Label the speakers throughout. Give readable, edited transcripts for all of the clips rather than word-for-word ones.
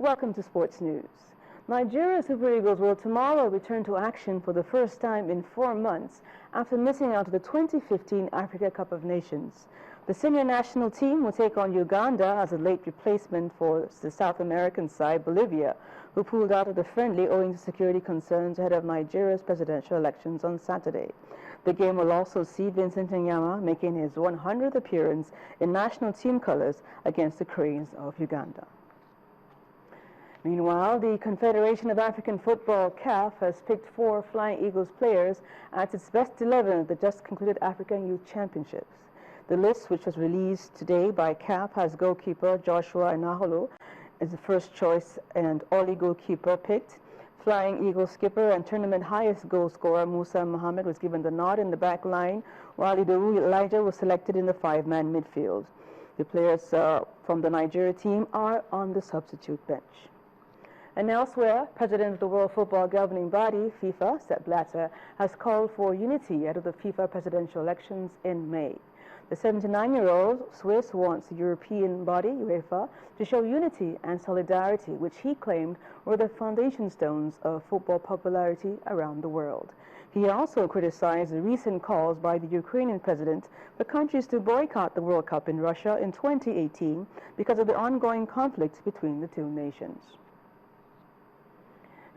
Speaker 1: Welcome to Sports News. Nigeria Super Eagles will tomorrow return to action for the first time in 4 months after missing out to the 2015 Africa Cup of Nations. The senior national team will take on Uganda as a late replacement for the South American side Bolivia, who pulled out of the friendly owing to security concerns ahead of Nigeria's presidential elections on Saturday. The game will also see Vincent Nyama making his 100th appearance in national team colors against the Cranes of Uganda. Meanwhile, the Confederation of African Football, CAF, has picked 4 Flying Eagles players as its best 11 at the just concluded African Youth Championships. The list, which was released today by CAF, has goalkeeper Joshua Inaholo as the first choice and only goalkeeper picked. Flying Eagles skipper and tournament highest goal scorer Musa Mohammed was given the nod in the back line, while Idowu Elijah was selected in the 5-man midfield. The players from the Nigeria team are on the substitute bench. And elsewhere, President of the World Football Governing Body, FIFA, Sepp Blatter, has called for unity ahead of the FIFA presidential elections in May. The 79-year-old Swiss wants the European body, UEFA, to show unity and solidarity, which he claimed were the foundation stones of football popularity around the world. He also criticized the recent calls by the Ukrainian president for countries to boycott the World Cup in Russia in 2018 because of the ongoing conflict between the two nations.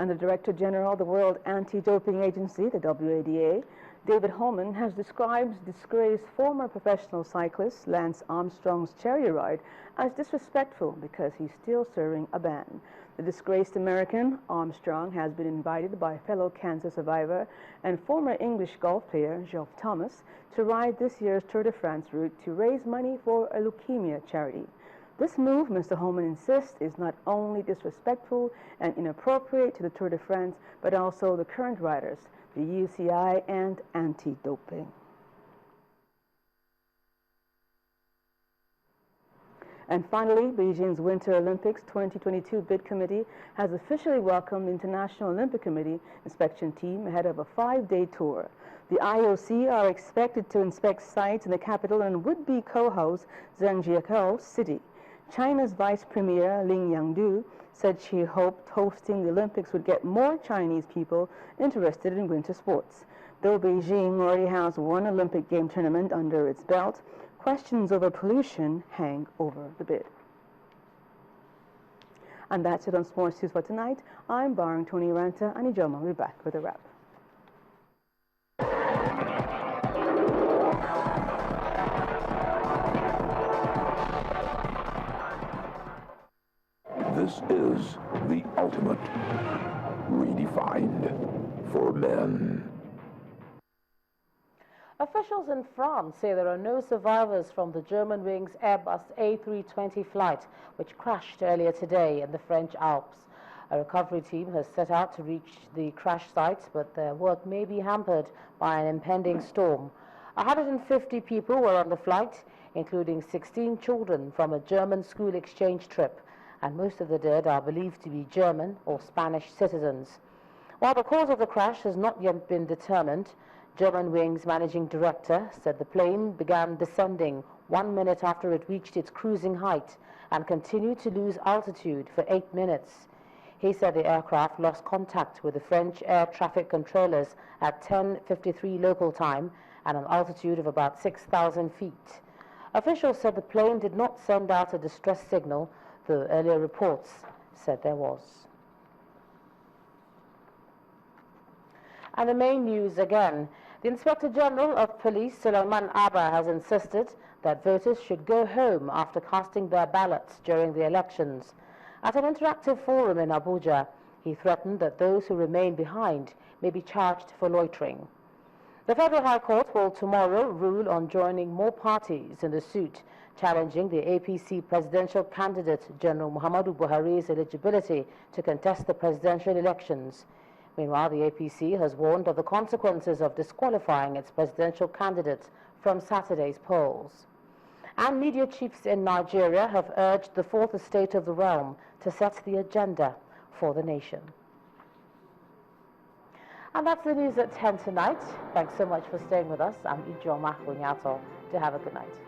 Speaker 1: And the Director General of the World Anti-Doping Agency, the WADA, David Holman, has described disgraced former professional cyclist Lance Armstrong's chariot ride as disrespectful because he's still serving a ban. The disgraced American, Armstrong, has been invited by fellow cancer survivor and former English golf player Geoff Thomas to ride this year's Tour de France route to raise money for a leukemia charity. This move, Mr. Holman insists, is not only disrespectful and inappropriate to the Tour de France, but also the current riders, the UCI, and anti-doping. And finally, Beijing's Winter Olympics 2022 bid committee has officially welcomed the International Olympic Committee inspection team ahead of a 5-day tour. The IOC are expected to inspect sites in the capital and would-be co-host Zhangjiakou City. China's Vice Premier Ling Yangdu said she hoped hosting the Olympics would get more Chinese people interested in winter sports. Though Beijing already has one Olympic game tournament under its belt, questions over pollution hang over the bid. And that's it on Sports News for tonight. I'm Barring Tony Ranta, and Ijoma will be back with a wrap.
Speaker 2: This is the ultimate redefined for men.
Speaker 3: Officials in France say there are no survivors from the Germanwings Airbus A320 flight, which crashed earlier today in the French Alps. A recovery team has set out to reach the crash site, but their work may be hampered by an impending storm. 150 people were on the flight, including 16 children from a German school exchange trip, and most of the dead are believed to be German or Spanish citizens. While the cause of the crash has not yet been determined, Germanwings managing director said the plane began descending 1 minute after it reached its cruising height and continued to lose altitude for 8 minutes. He said the aircraft lost contact with the French air traffic controllers at 10:53 local time at an altitude of about 6,000 feet. Officials said the plane did not send out a distress signal, though earlier reports said there was. And the main news again. The Inspector General of Police, Suleiman Abba, has insisted that voters should go home after casting their ballots during the elections. At an interactive forum in Abuja, he threatened that those who remain behind may be charged for loitering. The Federal High Court will tomorrow rule on joining more parties in the suit challenging the APC presidential candidate General Muhammadu Buhari's eligibility to contest the presidential elections. Meanwhile, the APC has warned of the consequences of disqualifying its presidential candidate from Saturday's polls. And media chiefs in Nigeria have urged the fourth estate of the realm to set the agenda for the nation. And that's the news at 10 tonight. Thanks so much for staying with us. I'm Ijoma Hunyato. To have a good night.